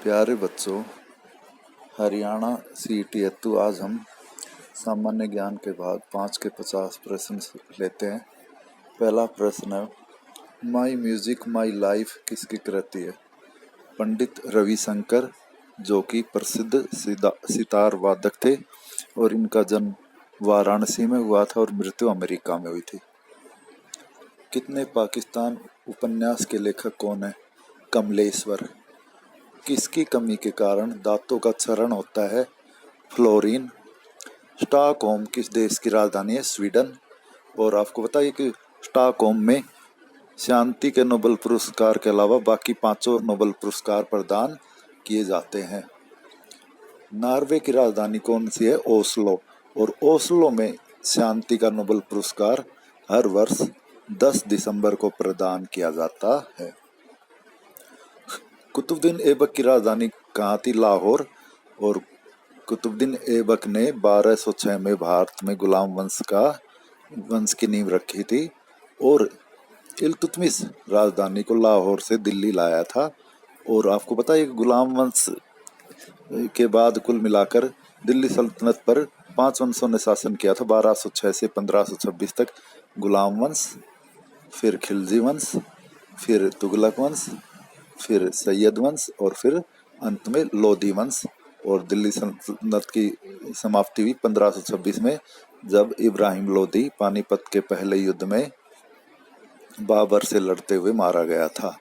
प्यारे बच्चों, हरियाणा सीईटी हेतु आज हम सामान्य ज्ञान के भाग 5 के 50 प्रश्न लेते हैं। पहला प्रश्न है, माई म्यूजिक माई लाइफ किसकी कृति है? पंडित रविशंकर, जो कि प्रसिद्ध सितार वादक थे और इनका जन्म वाराणसी में हुआ था और मृत्यु अमेरिका में हुई थी। कितने पाकिस्तान उपन्यास के लेखक कौन है? कमलेश्वर। किसकी कमी के कारण दांतों का क्षरण होता है? फ्लोरीन। स्टॉकहोम किस देश की राजधानी है? स्वीडन। और आपको बताइए कि स्टॉकहोम में शांति के नोबेल पुरस्कार के अलावा बाकी 5 नोबेल पुरस्कार प्रदान किए जाते हैं। नॉर्वे की राजधानी कौन सी है? ओस्लो। और ओस्लो में शांति का नोबेल पुरस्कार हर वर्ष 10 दिसंबर को प्रदान किया जाता है। कुतुबुद्दीन ऐबक की राजधानी कहाँ थी? लाहौर। और कुतुबुद्दीन ऐबक ने 1206 में भारत में गुलाम वंश की नींव रखी थी और इल्तुतमिश राजधानी को लाहौर से दिल्ली लाया था। और आपको पता है कि गुलाम वंश के बाद कुल मिलाकर दिल्ली सल्तनत पर 5 वंशों ने शासन किया था। 1206 से 1526 तक गुलाम वंश, फिर खिलजी वंश, फिर तुगलक वंश, फिर सैयद वंश और फिर अंत में लोधी वंश। और दिल्ली सल्तनत की समाप्ति हुई 1526 में, जब इब्राहिम लोधी पानीपत के पहले युद्ध में बाबर से लड़ते हुए मारा गया था।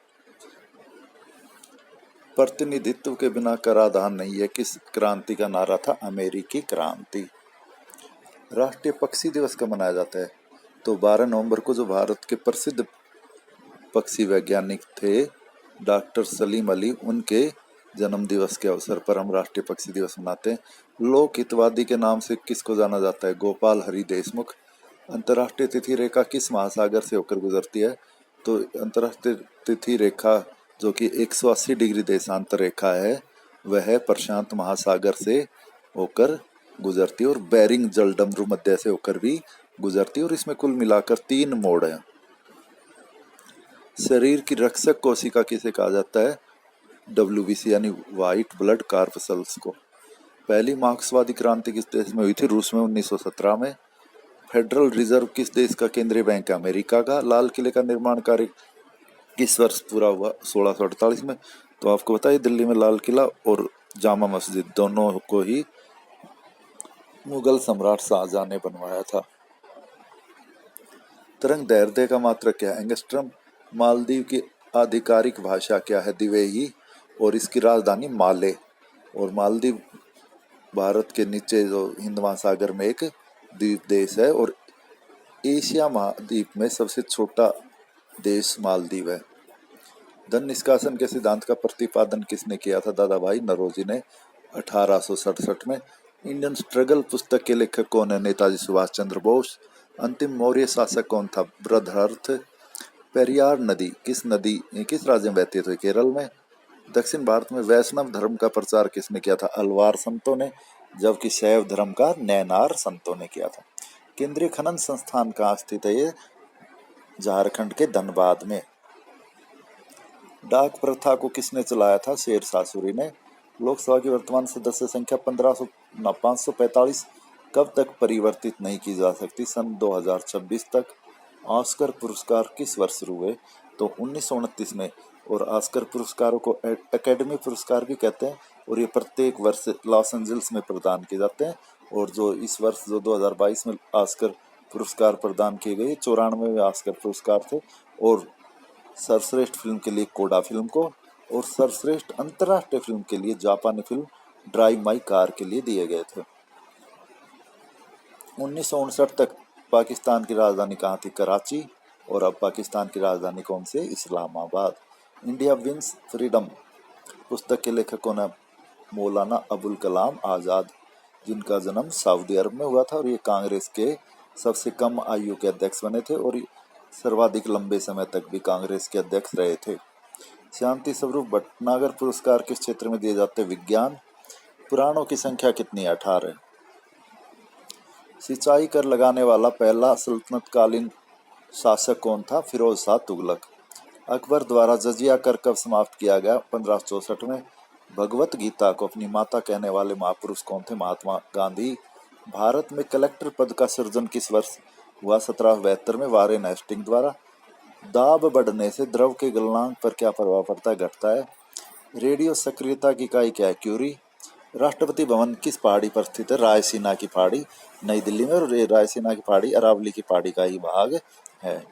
प्रतिनिधित्व के बिना कराधान नहीं है किस क्रांति का नारा था? अमेरिकी क्रांति। राष्ट्रीय पक्षी दिवस कब मनाया जाता है? तो 12 नवंबर को, जो भारत के प्रसिद्ध पक्षी वैज्ञानिक थे डॉक्टर सलीम अली, उनके जन्म दिवस के अवसर पर हम राष्ट्रीय पक्षी दिवस मनाते हैं। लोक हितवादी के नाम से किसको जाना जाता है? गोपाल हरि देशमुख। अंतर्राष्ट्रीय तिथि रेखा किस महासागर से होकर गुजरती है? तो अंतर्राष्ट्रीय तिथि रेखा जो कि 180 डिग्री देशांतर रेखा है, वह प्रशांत महासागर से होकर गुजरती है और बेरिंग जलडमरू मध्य से होकर भी गुजरती है। और इसमें कुल मिलाकर 3 मोड़ हैं। शरीर की रक्षक कोशिका किसे कहा जाता है? WBC यानी व्हाइट ब्लड कॉर्पसल्स को। पहली मार्क्सवादी क्रांति किस देश में हुई थी? रूस में 1917 में। फेडरल रिजर्व किस देश का केंद्रीय बैंक है? अमेरिका का। लाल किले का निर्माण कार्य किस वर्ष पूरा हुआ? 1648 में। तो आपको बताइए, दिल्ली में लाल किला और जामा मस्जिद दोनों को ही मुगल सम्राट शाहजहां ने बनवाया था। तरंग दैर्ध्य का मात्रक क्या है? एंगस्ट्रम। मालदीव की आधिकारिक भाषा क्या है? दिवेही। और इसकी राजधानी माले। और मालदीव भारत के नीचे जो हिंद महासागर में एक द्वीप देश है और एशिया महाद्वीप में सबसे छोटा देश मालदीव है। धन निष्कासन के सिद्धांत का प्रतिपादन किसने किया था? दादा भाई नौरोजी ने 1867 में। इंडियन स्ट्रगल पुस्तक के लेखक कौन है? नेताजी सुभाष चंद्र बोस। अंतिम मौर्य शासक कौन था? बृहद्रथ। पेरियार नदी किस राज्य में बहती है? तो केरल में। दक्षिण भारत में वैष्णव धर्म का प्रचार किसने किया था? अलवार संतों ने, जबकि शैव धर्म का नैनार संतों ने किया था। केंद्रीय खनन संस्थान कहाँ स्थित है? ये झारखंड के धनबाद में। डाक प्रथा को किसने चलाया था? शेरशाह सूरी ने। लोकसभा की वर्तमान सदस्य संख्या 545 कब तक परिवर्तित नहीं की जा सकती? सन 2026 तक। ऑस्कर पुरस्कार किस वर्ष शुरू हुए? तो 1929 में। और ऑस्कर पुरस्कारों को एकेडमी पुरस्कार भी कहते हैं और ये प्रत्येक वर्ष लॉस एंजल्स में प्रदान किए जाते हैं। और जो इस वर्ष जो 2022 में ऑस्कर पुरस्कार प्रदान किए गए, 94 ऑस्कर पुरस्कार थे। और सर्वश्रेष्ठ फिल्म के लिए कोडा फिल्म को और सर्वश्रेष्ठ अंतर्राष्ट्रीय फिल्म के लिए जापानी फिल्म ड्राइव माई कार के लिए दिए गए थे। 1959 तक पाकिस्तान की राजधानी कहाँ थी? कराची। और अब पाकिस्तान की राजधानी कौन सी है? इस्लामाबाद। इंडिया विंस फ्रीडम पुस्तक के लेखक कौन है? मौलाना अबुल कलाम आज़ाद, जिनका जन्म सऊदी अरब में हुआ था और ये कांग्रेस के सबसे कम आयु के अध्यक्ष बने थे और सर्वाधिक लंबे समय तक भी कांग्रेस के अध्यक्ष रहे थे। शांति स्वरूप भटनागर पुरस्कार किस क्षेत्र में दिए जाते हैं? विज्ञान। पुराणों की संख्या कितनी है? 18। सिंचाई कर लगाने वाला पहला सल्तनतकालीन शासक कौन था? फिरोज शाह तुगलक। अकबर द्वारा जजिया कर कब समाप्त किया गया? 1564 में। भगवत गीता को अपनी माता कहने वाले महापुरुष कौन थे? महात्मा गांधी। भारत में कलेक्टर पद का सृजन किस वर्ष हुआ? 1772 में, वारेन हेस्टिंग द्वारा। दाब बढ़ने से द्रव के गलनांक पर क्या प्रभाव पड़ता है? घटता है। रेडियो सक्रियता की इकाई क्या है? क्यूरी। राष्ट्रपति भवन किस पहाड़ी पर स्थित है? रायसीना की पहाड़ी, नई दिल्ली में। और रायसीना की पहाड़ी अरावली की पहाड़ी का ही भाग है।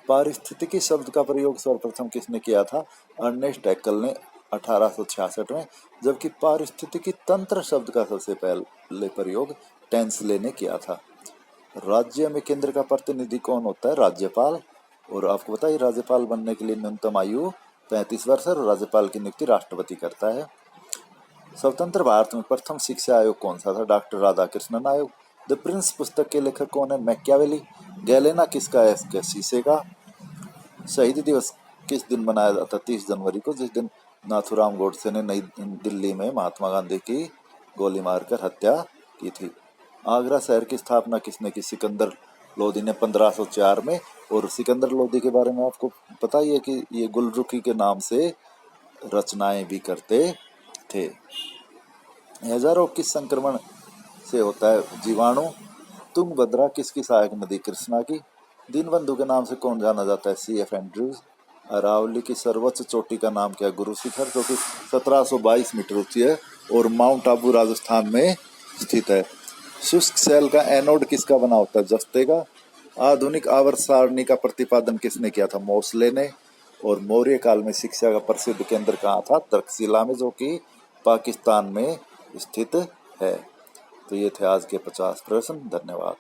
पारिस्थितिकी शब्द का प्रयोग सर्वप्रथम किसने किया था? अर्नेस्ट हैक्कल ने 1866 में, जबकि पारिस्थितिकी तंत्र शब्द का सबसे पहले प्रयोग टेंसले ने किया था। राज्य में केंद्र का प्रतिनिधि कौन होता है? राज्यपाल। और आपको पता है राज्यपाल बनने के लिए न्यूनतम आयु 35 वर्ष है और राज्यपाल की नियुक्ति राष्ट्रपति करता है। स्वतंत्र भारत में प्रथम शिक्षा आयोग कौन सा था? डॉक्टर राधाकृष्णन आयोग। द प्रिंस पुस्तक के लेखक कौन है? मैकियावेली। गैलेना किसका है? शीशे का। शहीद दिवस किस दिन मनाया जाता? 30 जनवरी को, जिस दिन नाथूराम गोडसे ने नई दिल्ली में महात्मा गांधी की गोली मारकर हत्या की थी। आगरा शहर की स्थापना किसने की? सिकंदर लोदी ने 1504 में। और सिकंदर लोदी के बारे में आपको पता ही है कि ये गुलरुखी के नाम से रचनाएं भी करते थे। हैजा रोग किस संक्रमण से होता है? जीवाणु। तुंगभद्रा किसकी सहायक नदी? कृष्णा की। दीनबंधु के नाम से कौन जाना जाता है? C.F. एंड्रूज। अरावली की सर्वोच्च चोटी का नाम क्या है? गुरु शिखर, जो कि 1722 मीटर ऊंची है और माउंट आबू राजस्थान में स्थित है। शुष्क सेल का एनोड किसका बना होता है? जस्ते का। आधुनिक आवर्त सारणी का प्रतिपादन किसने किया था? मोसले ने। और मौर्य काल में शिक्षा का प्रसिद्ध केंद्र कहाँ था? तक्षशिला में, जो कि पाकिस्तान में स्थित है। तो ये थे आज के 50 प्रश्न। धन्यवाद।